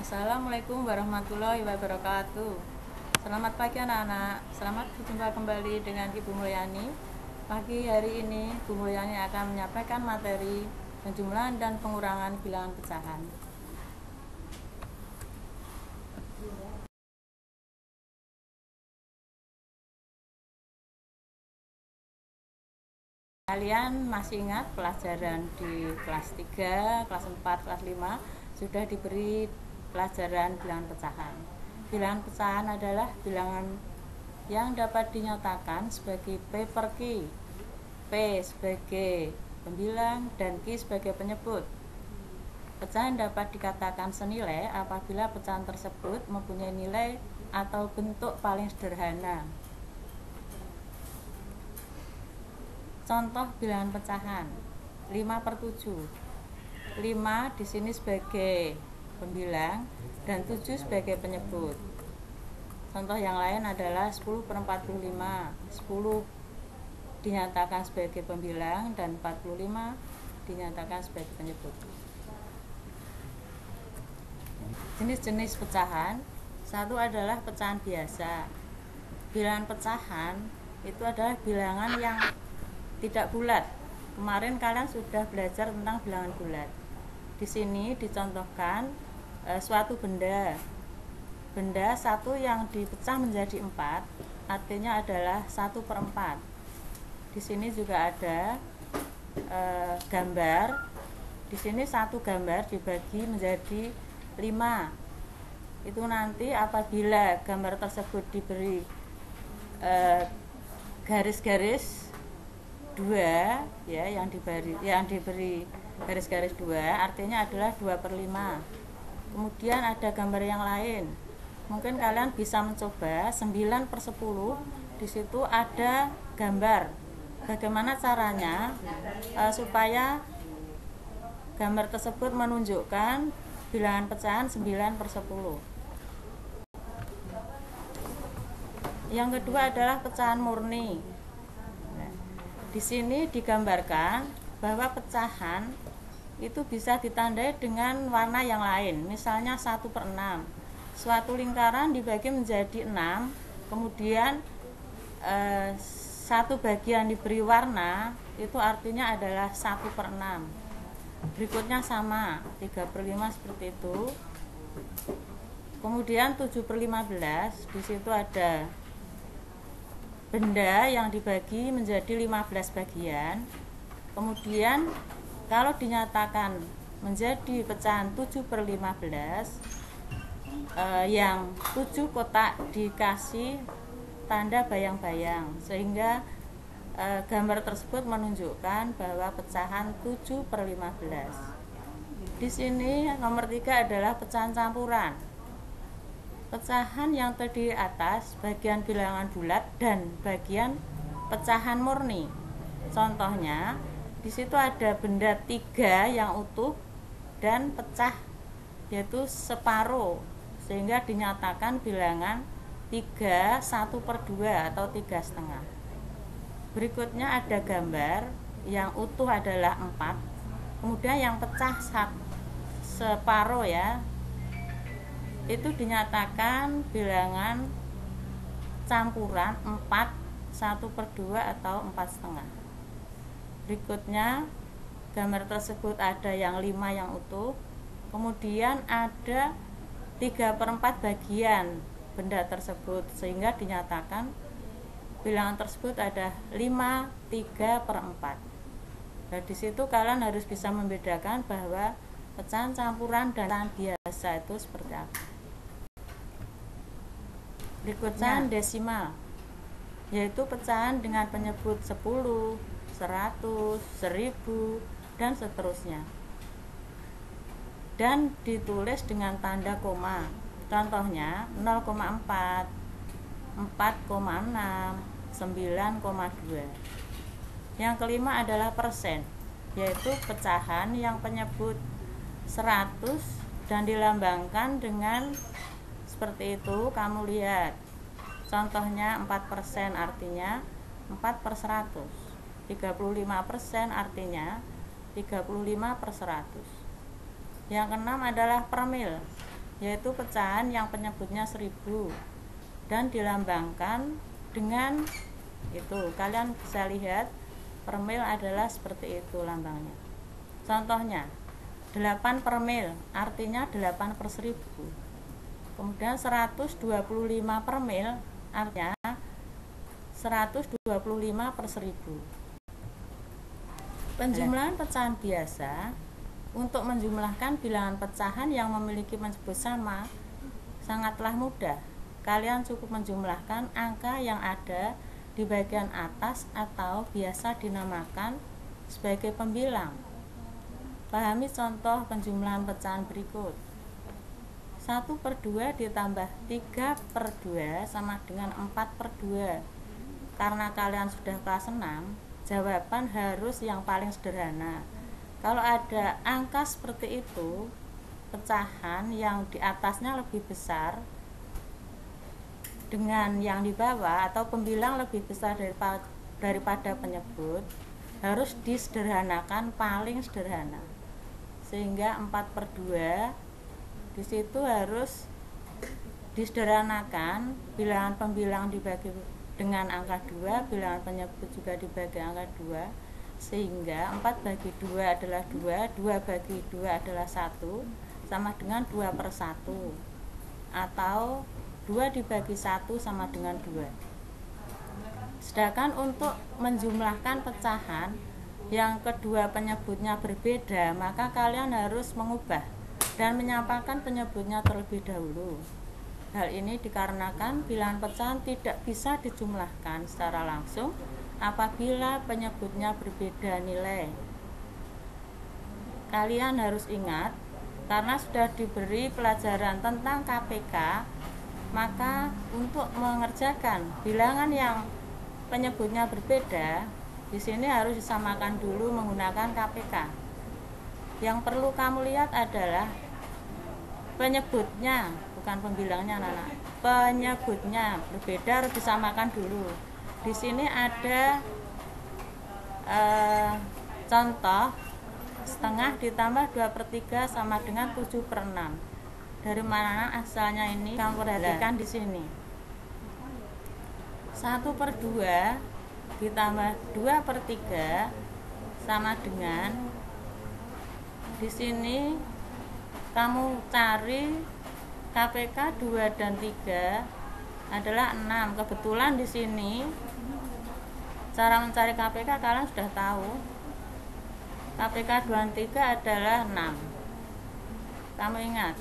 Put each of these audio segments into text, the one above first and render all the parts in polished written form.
Assalamualaikum warahmatullahi wabarakatuh. Selamat pagi anak-anak. Selamat berjumpa kembali dengan Ibu Mulyani. Pagi hari ini Ibu Mulyani akan menyampaikan materi penjumlahan dan pengurangan bilangan pecahan. Kalian masih ingat pelajaran di kelas 3, kelas 4, kelas 5 sudah diberi pelajaran bilangan pecahan. Bilangan pecahan adalah bilangan yang dapat dinyatakan sebagai P per Q. P sebagai pembilang dan Q sebagai penyebut. Pecahan dapat dikatakan senilai apabila pecahan tersebut mempunyai nilai atau bentuk paling sederhana. Contoh bilangan pecahan 5/7. 5 di sini sebagai pembilang dan 7 sebagai penyebut. Contoh yang lain adalah 10/45. 10 dinyatakan sebagai pembilang dan 45 dinyatakan sebagai penyebut. Jenis-jenis pecahan. Satu adalah pecahan biasa. Bilangan pecahan itu adalah bilangan yang tidak bulat. Kemarin kalian sudah belajar tentang bilangan bulat. Di sini dicontohkan suatu benda. Benda satu yang dipecah menjadi 4, artinya adalah 1/4. Di sini juga ada gambar. Di sini satu gambar dibagi menjadi 5. Itu nanti apabila gambar tersebut diberi garis-garis 2 ya, yang diberi garis-garis 2 artinya adalah 2/5. Kemudian ada gambar yang lain. Mungkin kalian bisa mencoba 9/10. Di situ ada gambar. Bagaimana caranya supaya gambar tersebut menunjukkan bilangan pecahan 9/10. Yang kedua adalah pecahan murni. Di sini digambarkan bahwa pecahan itu bisa ditandai dengan warna yang lain. Misalnya 1/6. Suatu lingkaran dibagi menjadi 6, kemudian satu bagian diberi warna, itu artinya adalah 1/6. Berikutnya sama, 3/5 seperti itu. Kemudian 7/15, di situ ada benda yang dibagi menjadi 15 bagian. Kemudian kalau dinyatakan menjadi pecahan 7/15, yang 7 kotak dikasih tanda bayang-bayang, sehingga gambar tersebut menunjukkan bahwa pecahan 7/15. Di sini nomor 3 adalah pecahan campuran. Pecahan yang terdiri atas bagian bilangan bulat dan bagian pecahan murni. Contohnya, di situ ada benda 3 yang utuh dan pecah, yaitu separuh, sehingga dinyatakan bilangan 3 1/2 atau 3,5. Berikutnya ada gambar yang utuh adalah 4, kemudian yang pecah separuh ya, itu dinyatakan bilangan campuran 4 1/2 atau 4,5. Berikutnya gambar tersebut ada yang 5 yang utuh, kemudian ada 3/4 bagian benda tersebut, sehingga dinyatakan bilangan tersebut ada 5 3/4. Nah, di situ kalian harus bisa membedakan bahwa pecahan campuran dan pecahan biasa itu seperti apa. Berikutnya desimal, yaitu pecahan dengan penyebut 10, 100, 1000, dan seterusnya, dan ditulis dengan tanda koma. Contohnya 0,4, 4,6, 9,2. Yang kelima adalah persen, yaitu pecahan yang penyebut 100 dan dilambangkan dengan seperti itu. Kamu lihat contohnya 4% artinya 4/100, 35% artinya 35/100. Yang keenam adalah per mil, yaitu pecahan yang penyebutnya 1000 dan dilambangkan dengan itu. Kalian bisa lihat per mil adalah seperti itu lambangnya. Contohnya 8 per mil artinya 8 per 1000. Kemudian 125 per mil artinya 125 per 1000. Penjumlahan pecahan biasa. Untuk menjumlahkan bilangan pecahan yang memiliki penyebut sama sangatlah mudah. Kalian cukup menjumlahkan angka yang ada di bagian atas atau biasa dinamakan sebagai pembilang. Pahami contoh penjumlahan pecahan berikut. 1/2 ditambah 3/2 sama dengan 4/2. Karena kalian sudah kelas 6, jawaban harus yang paling sederhana. Kalau ada angka seperti itu, pecahan yang di atasnya lebih besar dengan yang di bawah atau pembilang lebih besar daripada penyebut, harus disederhanakan paling sederhana. Sehingga 4/2 di situ harus disederhanakan, bilangan pembilang dibagi dengan angka 2, bilangan penyebut juga dibagi angka 2, sehingga 4/2 adalah 2, 2/2 adalah 1, sama dengan 2/1, atau 2 dibagi 1 sama dengan 2. Sedangkan untuk menjumlahkan pecahan yang kedua penyebutnya berbeda, maka kalian harus mengubah dan menyampaikan penyebutnya terlebih dahulu. Hal ini dikarenakan bilangan pecahan tidak bisa dijumlahkan secara langsung apabila penyebutnya berbeda nilai. Kalian harus ingat, karena sudah diberi pelajaran tentang KPK, maka untuk mengerjakan bilangan yang penyebutnya berbeda, di sini harus disamakan dulu menggunakan KPK. Yang perlu kamu lihat adalah penyebutnya, bukan pembilangnya, anak-anak. Penyebutnya berbeda harus disamakan dulu. Di sini ada contoh setengah ditambah 2/3 sama dengan 7/6. Dari mana asalnya ini? Kamu perhatikan di sini. 1/2 ditambah 2/3 sama dengan, di sini kamu cari KPK 2 dan 3 adalah 6. Kebetulan di sini cara mencari KPK kalian sudah tahu. KPK 2 dan 3 adalah 6. Kamu ingat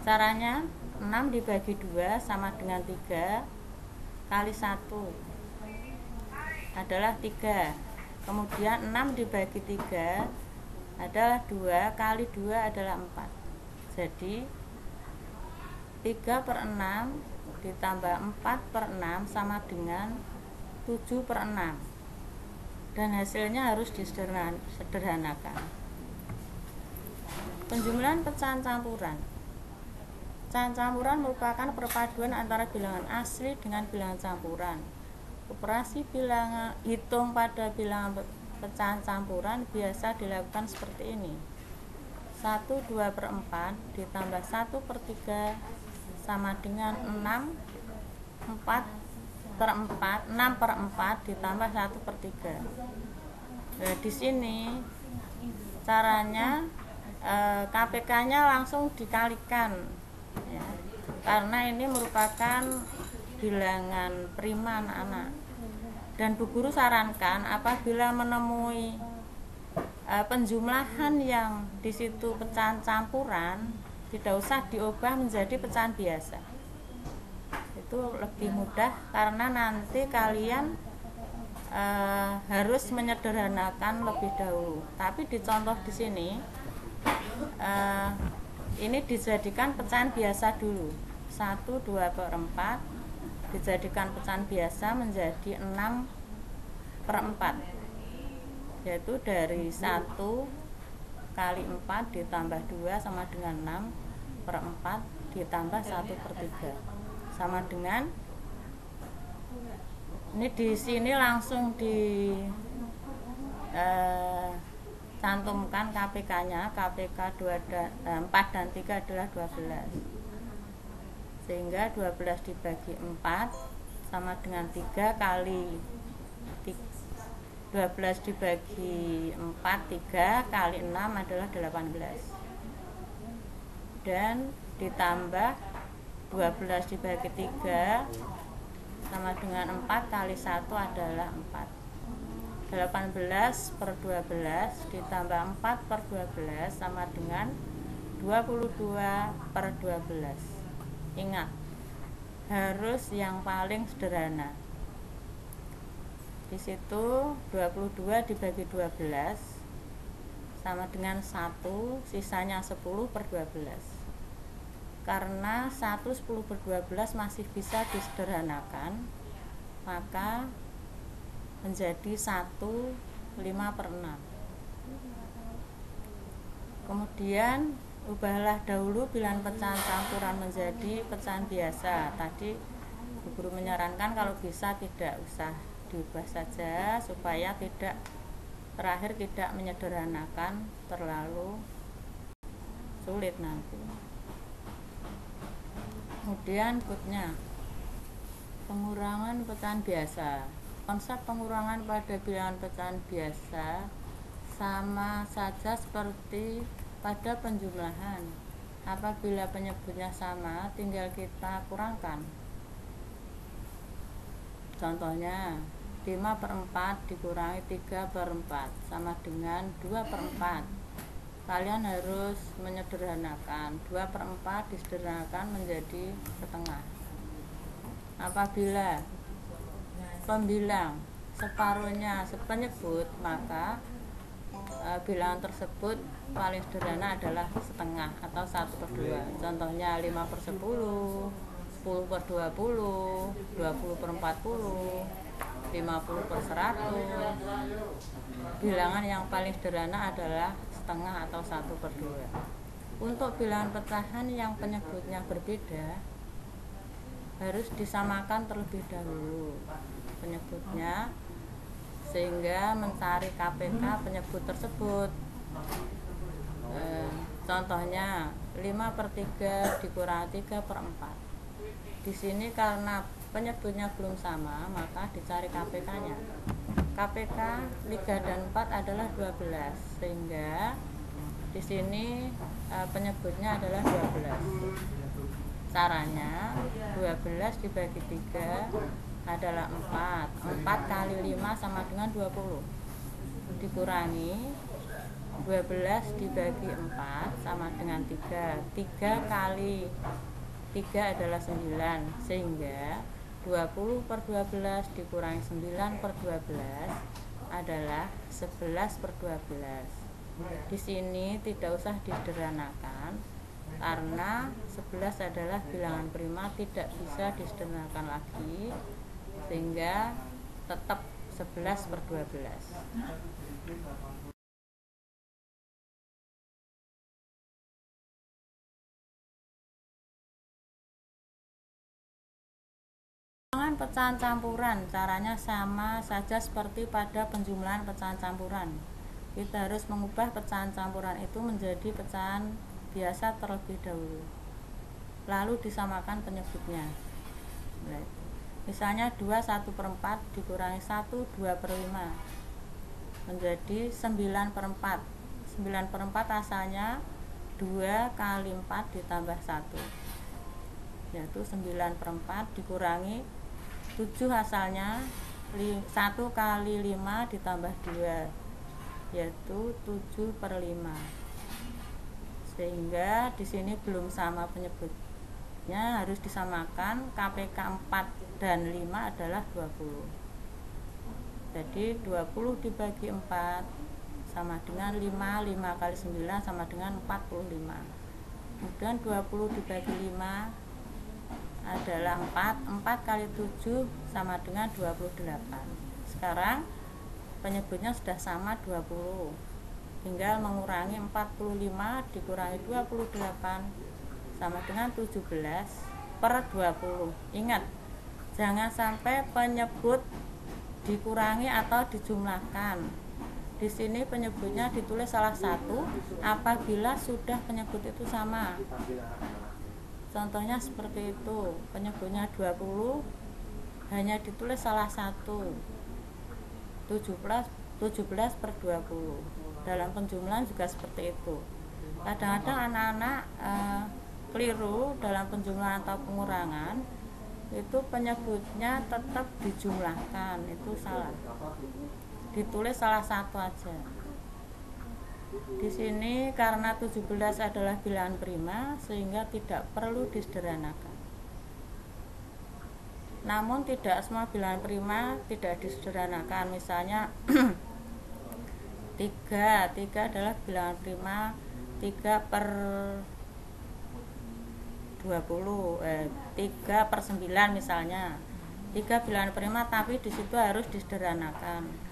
caranya? 6 dibagi 2 sama dengan 3 kali 1 adalah 3. Kemudian 6 dibagi 3 adalah 2 kali 2 adalah 4. Jadi 3/6 ditambah 4/6 sama dengan 7/6. Dan hasilnya harus disederhanakan. Penjumlahan pecahan campuran. Pecahan campuran merupakan perpaduan antara bilangan asli dengan bilangan campuran. Operasi bilangan hitung pada bilangan pecahan campuran biasa dilakukan seperti ini. 1/2/4 ditambah 1/3 sama dengan 6/4 ditambah 1/3. Nah, di sini caranya KPK-nya langsung dikalikan, ya, karena ini merupakan bilangan prima anak-anak. Dan Bu Guru sarankan apabila menemui penjumlahan yang di situ pecahan campuran, tidak usah diubah menjadi pecahan biasa. Itu lebih mudah karena nanti kalian harus menyederhanakan lebih dahulu. Tapi di contoh di sini ini dijadikan pecahan biasa dulu. 1/2/4 dijadikan pecahan biasa menjadi 6/4, yaitu dari 1 kali 4 ditambah 2 sama dengan 6/4 ditambah 1/3 sama dengan, ini di sini langsung cantumkan KPK-nya. KPK 4 dan 3 adalah 12. sehingga 12 dibagi 4 sama dengan 3 kali 12 dibagi 4, 3 kali 6 adalah 18, dan ditambah 12 dibagi 3 sama dengan 4 kali 1 adalah 4. 18 per 12 ditambah 4 per 12 sama dengan 22 per 12. Ingat, harus yang paling sederhana. Di situ 22 dibagi 12 sama dengan 1, sisanya 10 per 12. Karena 1 10 per 12 masih bisa disederhanakan, maka menjadi 1 5 per 6. Kemudian ubahlah dahulu bilangan pecahan campuran menjadi pecahan biasa. Tadi Bu Guru menyarankan kalau bisa tidak usah diubah saja, supaya terakhir tidak menyederhanakan terlalu sulit nanti. Kemudian berikutnya, pengurangan pecahan biasa. Konsep pengurangan pada bilangan pecahan biasa sama saja seperti pada penjumlahan. Apabila penyebutnya sama, tinggal kita kurangkan. Contohnya, 5 per 4 dikurangi 3 per 4 sama dengan 2 per 4. Kalian harus menyederhanakan. 2 per 4 disederhanakan menjadi setengah. Apabila pembilang separuhnya penyebut, maka bilangan tersebut paling sederhana adalah setengah atau 1 per 2. Contohnya 5 per 10, 10 per 20, 20 per 40, 50 per 100. Bilangan yang paling sederhana adalah setengah atau 1 per 2. Untuk bilangan pecahan yang penyebutnya berbeda, harus disamakan terlebih dahulu penyebutnya, sehingga mencari KPK penyebut tersebut. Contohnya 5 per 3 dikurangi 3 per 4. Di sini karena penyebutnya belum sama, maka dicari KPK-nya. KPK 3 dan 4 adalah 12, sehingga di sini penyebutnya adalah 12. Caranya 12 dibagi 3 adalah 4. 4 kali 5 sama dengan 20. Dikurangi 12 dibagi 4 sama dengan 3. 3 kali 3 adalah 9, sehingga 20 per 12 dikurangi 9 per 12 adalah 11 per 12. Di sini tidak usah disederhanakan, karena 11 adalah bilangan prima, tidak bisa disederhanakan lagi, sehingga tetap 11 per 12. Bilangan pecahan campuran, caranya sama saja seperti pada penjumlahan pecahan campuran. Kita harus mengubah pecahan campuran itu menjadi pecahan biasa terlebih dahulu, lalu disamakan penyebutnya. Misalnya 2 1 per 4 dikurangi 1 2 per 5 menjadi 9 per 4. 9 per 4 asalnya 2 kali 4 ditambah 1, yaitu 9 per 4 dikurangi 7 asalnya 1 kali 5 ditambah 2, yaitu 7 per 5. Sehingga di sini belum sama penyebutnya, harus disamakan. KPK 4 dan 5 adalah 20. Jadi 20 dibagi 4 sama dengan 5. 5 kali 9 sama dengan 45. Kemudian 20 dibagi 5 adalah 4. 4 kali 7 sama dengan 28. Sekarang penyebutnya sudah sama 20, tinggal mengurangi 45 dikurangi 28 sama dengan 17 per 20. Ingat, jangan sampai penyebut dikurangi atau dijumlahkan. Di sini penyebutnya ditulis salah satu apabila sudah penyebut itu sama. Contohnya seperti itu, penyebutnya 20 hanya ditulis salah satu, 17 per 20. Dalam penjumlahan juga seperti itu. Kadang-kadang anak-anak keliru dalam penjumlahan atau pengurangan, itu penyebutnya tetap dijumlahkan, itu salah. Ditulis salah satu aja. Di sini karena 17 adalah bilangan prima sehingga tidak perlu disederhanakan. Namun tidak semua bilangan prima tidak disederhanakan. Misalnya 3 adalah bilangan prima 3 per 20, 3 per 9 misalnya. 3 bilangan prima tapi di situ harus disederhanakan.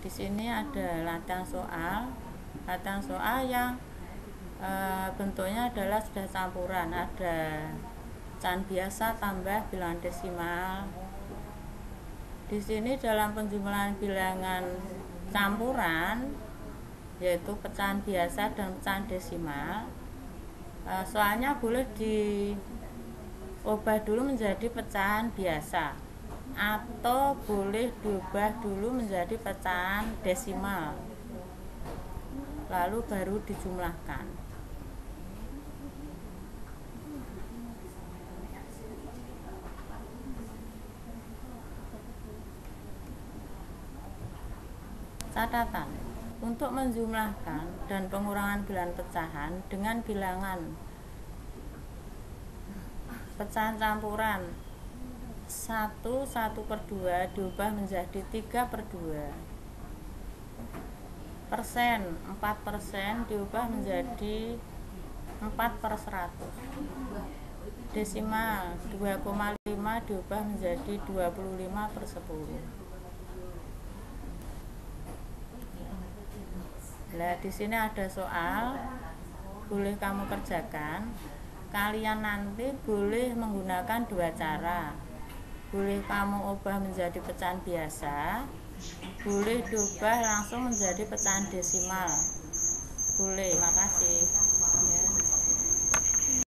Di sini ada latihan soal. Latihan soal yang bentuknya adalah sudah campuran. Ada pecahan biasa tambah bilangan desimal. Di sini dalam penjumlahan bilangan campuran, yaitu pecahan biasa dan pecahan desimal, soalnya boleh diubah dulu menjadi pecahan biasa atau boleh diubah dulu menjadi pecahan desimal, lalu baru dijumlahkan. Catatan: untuk menjumlahkan dan pengurangan bilangan pecahan dengan bilangan pecahan campuran 1 per 2 diubah menjadi 3 per 2, persen 4% diubah menjadi 4 per 100, desimal 2,5 diubah menjadi 25 per 10. Nah, di sini ada soal, boleh kamu kerjakan. Kalian nanti boleh menggunakan dua cara. Boleh kamu ubah menjadi pecahan biasa, boleh diubah langsung menjadi pecahan desimal. Boleh. Terima kasih. Ya.